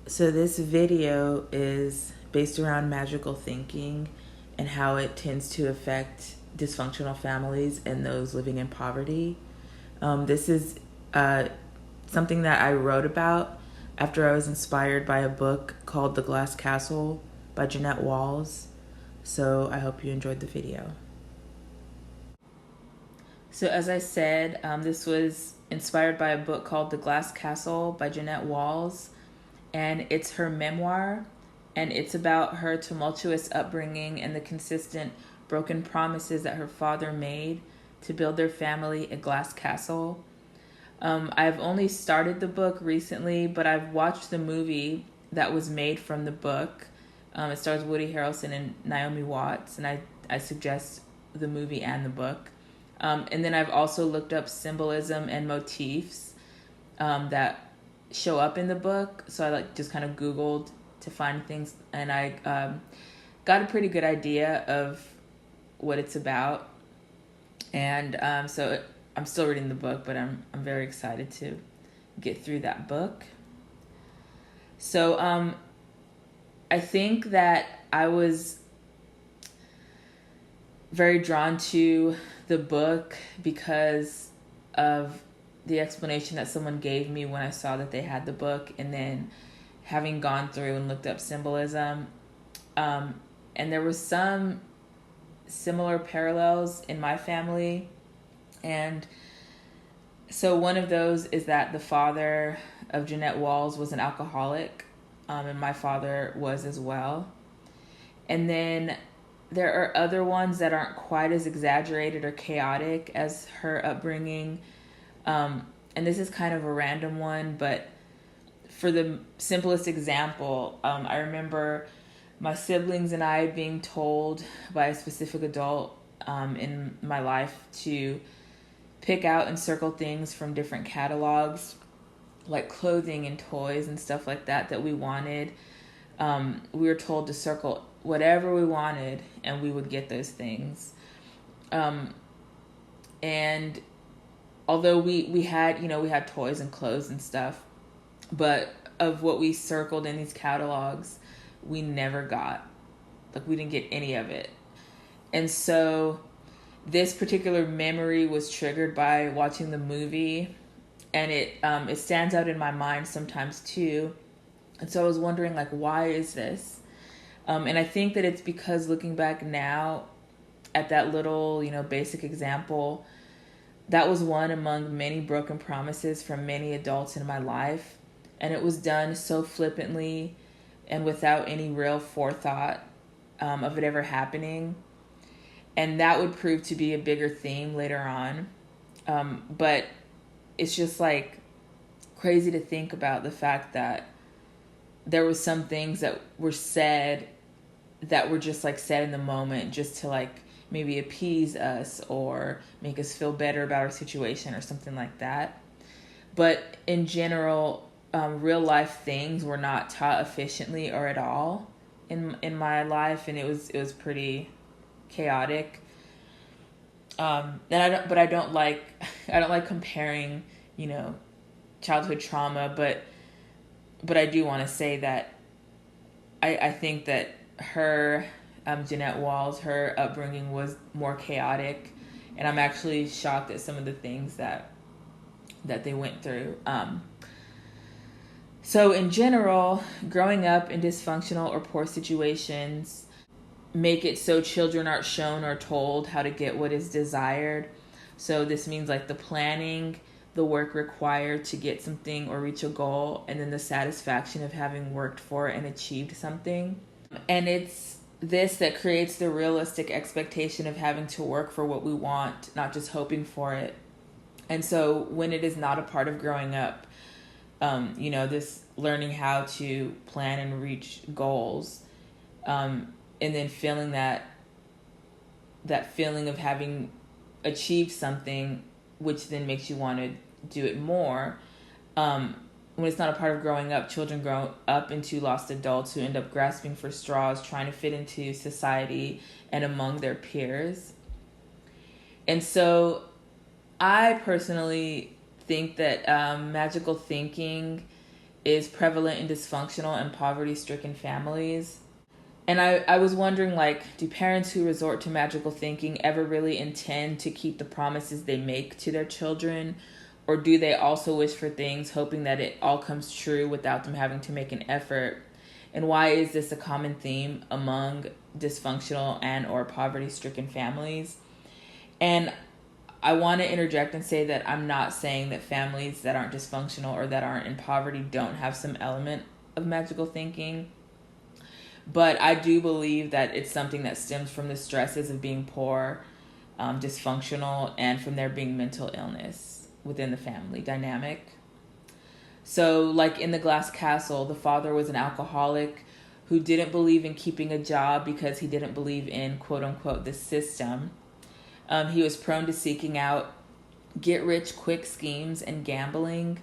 So this video is based around magical thinking and how it tends to affect dysfunctional families and those living in poverty. This is something that I wrote about after I was inspired by a book called The Glass Castle by Jeanette Walls. So I hope you enjoyed the video. So as I said, this was inspired by a book called The Glass Castle by Jeanette Walls. And it's her memoir, and it's about her tumultuous upbringing and the consistent broken promises that her father made to build their family a glass castle. I've only started the book recently, but I've watched the movie that was made from the book. It stars Woody Harrelson and Naomi Watts, and I suggest the movie and the book. And then I've also looked up symbolism and motifs that show up in the book. So I just kind of Googled to find things, and I got a pretty good idea of what it's about. And so I'm still reading the book, but I'm very excited to get through that book. So I think that I was very drawn to the book because of the explanation that someone gave me when I saw that they had the book, and then having gone through and looked up symbolism. And there was some similar parallels in my family. And so one of those is that the father of Jeanette Walls was an alcoholic, and my father was as well. And then there are other ones that aren't quite as exaggerated or chaotic as her upbringing. And this is kind of a random one, but for the simplest example, I remember my siblings and I being told by a specific adult in my life to pick out and circle things from different catalogs, like clothing and toys and stuff like that we wanted. We were told to circle whatever we wanted, and we would get those things. And although we had toys and clothes and stuff, but of what we circled in these catalogs, we never got. We didn't get any of it. And so this particular memory was triggered by watching the movie, and it stands out in my mind sometimes too. And so I was wondering, why is this? And I think that it's because looking back now at that little, basic example, that was one among many broken promises from many adults in my life. And it was done so flippantly and without any real forethought of it ever happening. And that would prove to be a bigger theme later on. But it's just crazy to think about the fact that there was some things that were said that were just said in the moment just to maybe appease us or make us feel better about our situation or something like that. But in general, real life things were not taught efficiently or at all in my life, and it was pretty chaotic. And I don't like comparing, childhood trauma, but I do want to say that I think that her, Jeanette Walls, her upbringing was more chaotic, and I'm actually shocked at some of the things that they went through. So in general, growing up in dysfunctional or poor situations make it so children aren't shown or told how to get what is desired. So this means the planning, the work required to get something or reach a goal, and then the satisfaction of having worked for and achieved something. And it's this that creates the realistic expectation of having to work for what we want, not just hoping for it. And so when it is not a part of growing up, this learning how to plan and reach goals, and then feeling that feeling of having achieved something, which then makes you want to do it more. When it's not a part of growing up, children grow up into lost adults who end up grasping for straws, trying to fit into society and among their peers. And so I personally think that magical thinking is prevalent in dysfunctional and poverty-stricken families. And I was wondering, like, do parents who resort to magical thinking ever really intend to keep the promises they make to their children? Or do they also wish for things, hoping that it all comes true without them having to make an effort? And why is this a common theme among dysfunctional and or poverty-stricken families? And I want to interject and say that I'm not saying that families that aren't dysfunctional or that aren't in poverty don't have some element of magical thinking. But I do believe that it's something that stems from the stresses of being poor, dysfunctional, and from there being mental illness within the family dynamic. So, like in the Glass Castle, the father was an alcoholic who didn't believe in keeping a job because he didn't believe in, quote unquote, the system. He was prone to seeking out get-rich-quick schemes and gambling.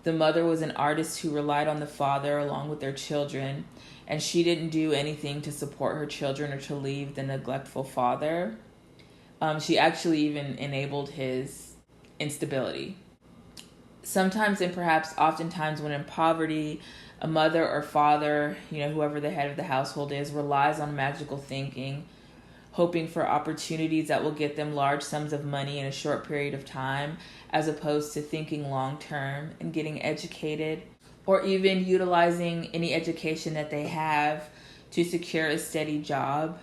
The mother was an artist who relied on the father along with their children, and she didn't do anything to support her children or to leave the neglectful father. She actually even enabled his instability. Sometimes and perhaps oftentimes when in poverty, a mother or father, whoever the head of the household is, relies on magical thinking, hoping for opportunities that will get them large sums of money in a short period of time, as opposed to thinking long term and getting educated, or even utilizing any education that they have to secure a steady job.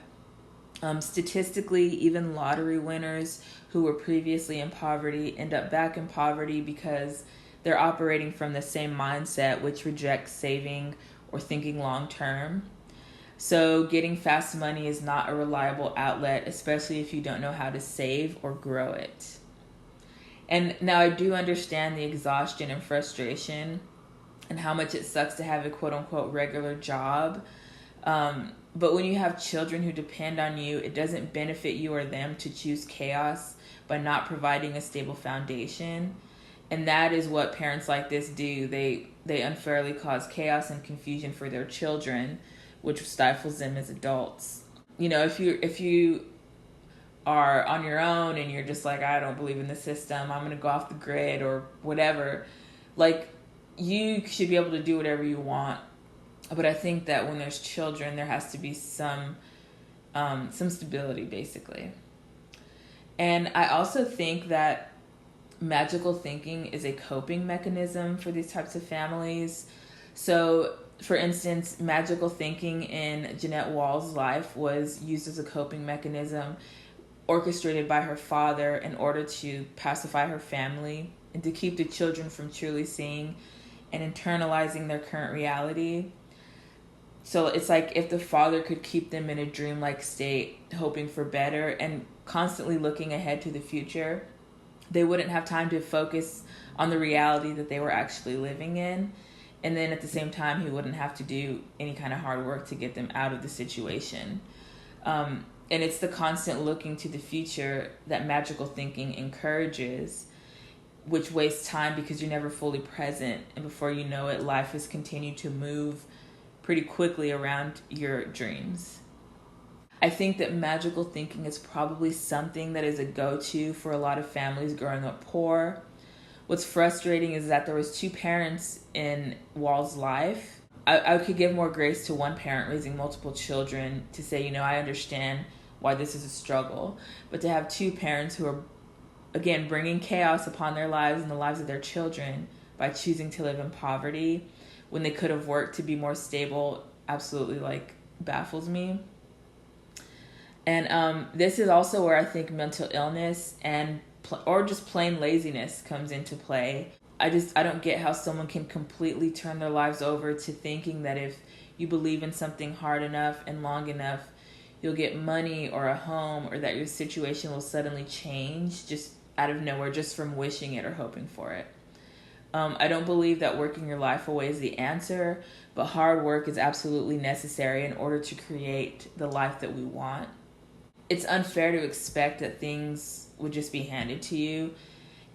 Statistically, even lottery winners who were previously in poverty end up back in poverty because they're operating from the same mindset, which rejects saving or thinking long term. So getting fast money is not a reliable outlet, especially if you don't know how to save or grow it. And now I do understand the exhaustion and frustration and how much it sucks to have a quote-unquote regular job. But when you have children who depend on you, it doesn't benefit you or them to choose chaos by not providing a stable foundation. And that is what parents like this do. They unfairly cause chaos and confusion for their children, which stifles them as adults. If you are on your own and you're just like, I don't believe in the system, I'm going to go off the grid or whatever, like, you should be able to do whatever you want. But I think that when there's children, there has to be some stability, basically. And I also think that magical thinking is a coping mechanism for these types of families. So, for instance, magical thinking in Jeanette Walls' life was used as a coping mechanism orchestrated by her father in order to pacify her family and to keep the children from truly seeing and internalizing their current reality. So it's like if the father could keep them in a dreamlike state, hoping for better and constantly looking ahead to the future, they wouldn't have time to focus on the reality that they were actually living in. And then at the same time, he wouldn't have to do any kind of hard work to get them out of the situation. And it's the constant looking to the future that magical thinking encourages, which wastes time because you're never fully present. And before you know it, life has continued to move pretty quickly around your dreams. I think that magical thinking is probably something that is a go-to for a lot of families growing up poor. What's frustrating is that there was two parents in Wall's life. I could give more grace to one parent raising multiple children to say, I understand why this is a struggle. But to have two parents who are, again, bringing chaos upon their lives and the lives of their children by choosing to live in poverty when they could have worked to be more stable, absolutely baffles me. And this is also where I think mental illness or just plain laziness comes into play. I don't get how someone can completely turn their lives over to thinking that if you believe in something hard enough and long enough, you'll get money or a home, or that your situation will suddenly change just out of nowhere, just from wishing it or hoping for it. I don't believe that working your life away is the answer, but hard work is absolutely necessary in order to create the life that we want. It's unfair to expect that things would just be handed to you.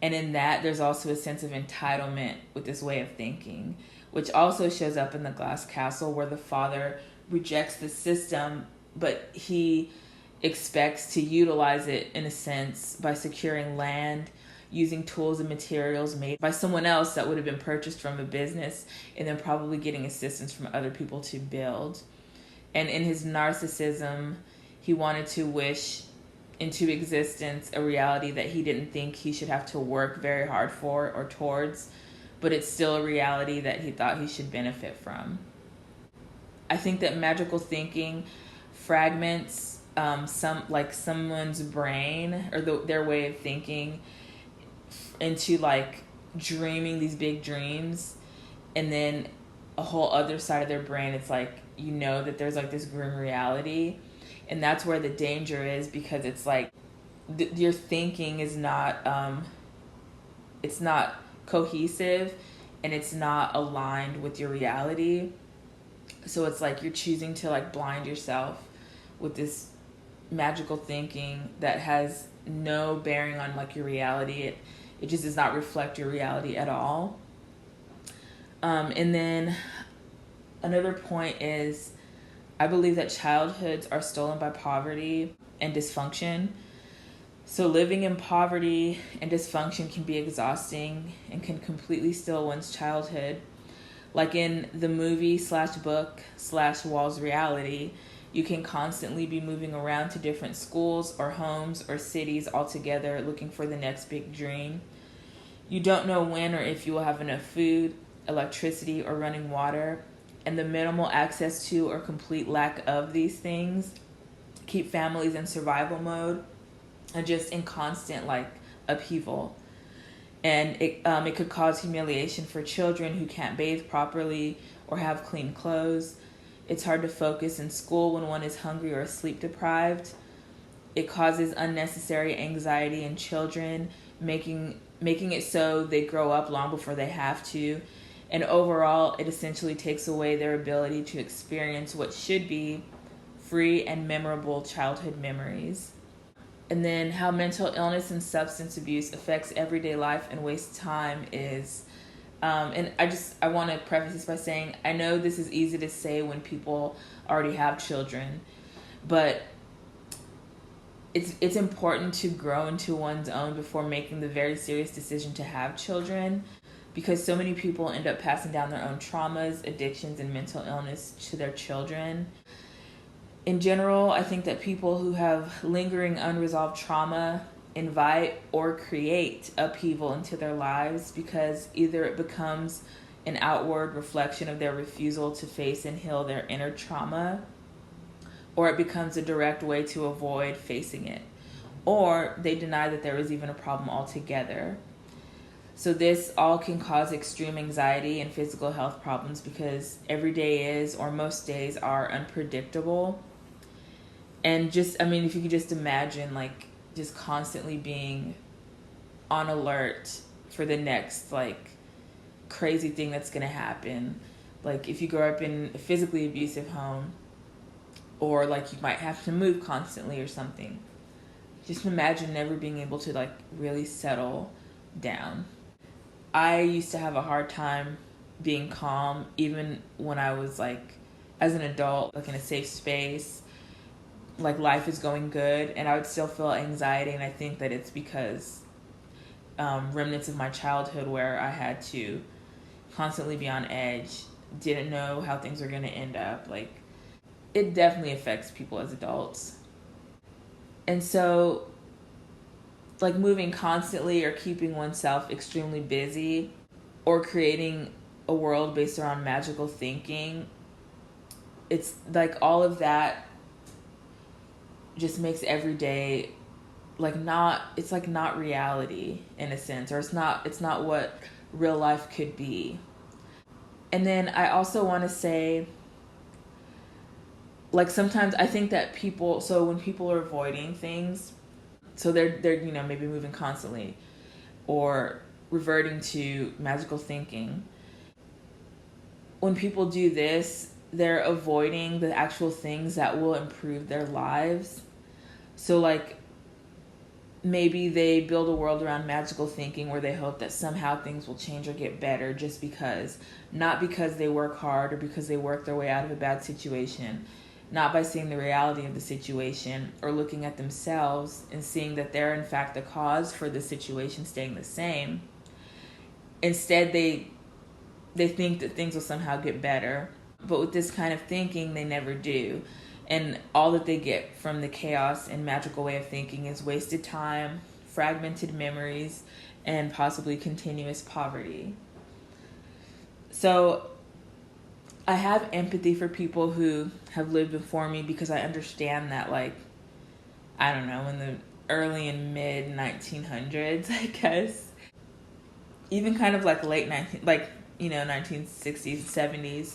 And in that, there's also a sense of entitlement with this way of thinking, which also shows up in the Glass Castle, where the father rejects the system, but he expects to utilize it in a sense by securing land, using tools and materials made by someone else that would have been purchased from a business, and then probably getting assistance from other people to build. And in his narcissism, he wanted to wish into existence a reality that he didn't think he should have to work very hard for or towards, but it's still a reality that he thought he should benefit from. I think that magical thinking fragments someone's brain or their way of thinking into like dreaming these big dreams, and then a whole other side of their brain, it's like, you know, that there's like this grim reality. And that's where the danger is, because it's like your thinking is not it's not cohesive, and it's not aligned with your reality. So it's like you're choosing to like blind yourself with this magical thinking that has no bearing on like your reality. It just does not reflect your reality at all. And then another point is, I believe that childhoods are stolen by poverty and dysfunction. So living in poverty and dysfunction can be exhausting and can completely steal one's childhood. Like in the movie/book/Walls reality, you can constantly be moving around to different schools or homes or cities altogether, looking for the next big dream. You don't know when or if you will have enough food, electricity, or running water, and the minimal access to or complete lack of these things keep families in survival mode and just in constant like upheaval. And it could cause humiliation for children who can't bathe properly or have clean clothes. It's hard to focus in school when one is hungry or sleep deprived. It causes unnecessary anxiety in children, making it so they grow up long before they have to. And overall, it essentially takes away their ability to experience what should be free and memorable childhood memories. And then how mental illness and substance abuse affects everyday life and wastes time is, and I want to preface this by saying, I know this is easy to say when people already have children, but it's important to grow into one's own before making the very serious decision to have children, because so many people end up passing down their own traumas, addictions, and mental illness to their children. In general, I think that people who have lingering unresolved trauma invite or create upheaval into their lives, because either it becomes an outward reflection of their refusal to face and heal their inner trauma, or it becomes a direct way to avoid facing it, or they deny that there is even a problem altogether. So this all can cause extreme anxiety and physical health problems, because every day is, or most days are, unpredictable. And just, I mean, if you could just imagine, like, just constantly being on alert for the next, like, crazy thing that's going to happen. Like, if you grow up in a physically abusive home, or, like, you might have to move constantly or something. Just imagine never being able to, like, really settle down. I used to have a hard time being calm, even when I was, like, as an adult, like, in a safe space. Like, life is going good, and I would still feel anxiety, and I think that it's because remnants of my childhood where I had to constantly be on edge, didn't know how things were going to end up. Like, it definitely affects people as adults. And so, like, moving constantly or keeping oneself extremely busy or creating a world based around magical thinking, it's like all of that just makes every day like not reality in a sense, or it's not what real life could be. And then I also want to say, like, sometimes I think that people, so when people are avoiding things, so they're you know, maybe moving constantly or reverting to magical thinking, when people do this, they're avoiding the actual things that will improve their lives. So, like, maybe they build a world around magical thinking where they hope that somehow things will change or get better just because, not because they work hard or because they work their way out of a bad situation, not by seeing the reality of the situation or looking at themselves and seeing that they're in fact the cause for the situation staying the same. Instead, they think that things will somehow get better. But with this kind of thinking, they never do. And all that they get from the chaos and magical way of thinking is wasted time, fragmented memories, and possibly continuous poverty. So I have empathy for people who have lived before me, because I understand that, like, I don't know, in the early and mid 1900s, I guess, even kind of like late 1960s, 70s,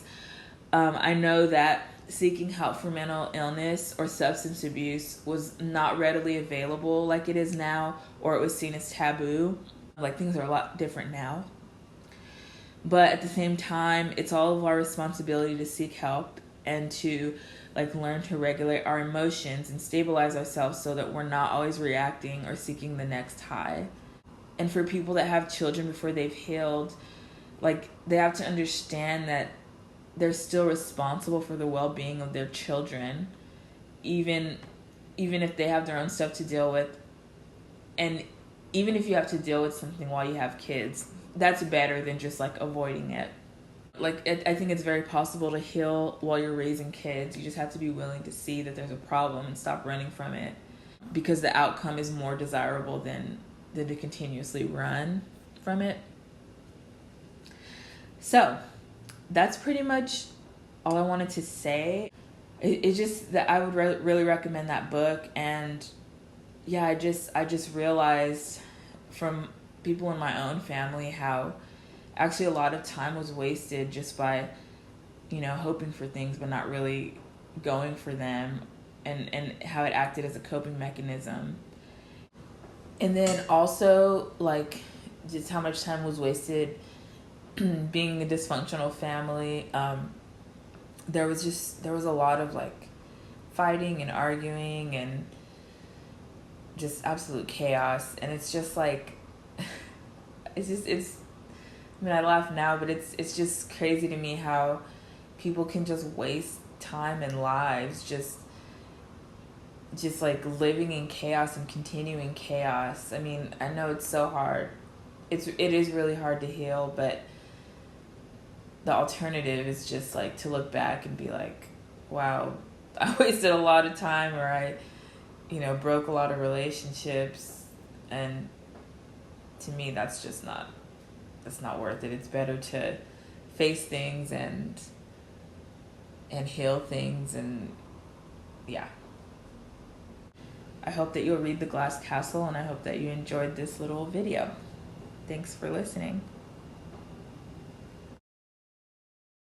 I know that seeking help for mental illness or substance abuse was not readily available like it is now, or it was seen as taboo. Like, things are a lot different now. But at the same time, it's all of our responsibility to seek help and to like learn to regulate our emotions and stabilize ourselves so that we're not always reacting or seeking the next high. And for people that have children before they've healed, like, they have to understand that they're still responsible for the well-being of their children, even if they have their own stuff to deal with. And even if you have to deal with something while you have kids, that's better than just like avoiding it. Like, I think it's very possible to heal while you're raising kids. You just have to be willing to see that there's a problem and stop running from it, because the outcome is more desirable than to continuously run from it. So that's pretty much all I wanted to say. It's just that I would really recommend that book. And yeah, I just realized from people in my own family how actually a lot of time was wasted just by, hoping for things but not really going for them, and how it acted as a coping mechanism. And then also, like, just how much time was wasted being a dysfunctional family. There was a lot of like fighting and arguing and just absolute chaos. And it's just like, I mean, I laugh now, but it's just crazy to me how people can just waste time and lives just like living in chaos and continuing chaos. I mean, I know it's so hard. It is really hard to heal, but the alternative is just like to look back and be like, wow, I wasted a lot of time, or I, broke a lot of relationships. And to me, that's not worth it. It's better to face things and heal things. And yeah. I hope that you'll read The Glass Castle, and I hope that you enjoyed this little video. Thanks for listening.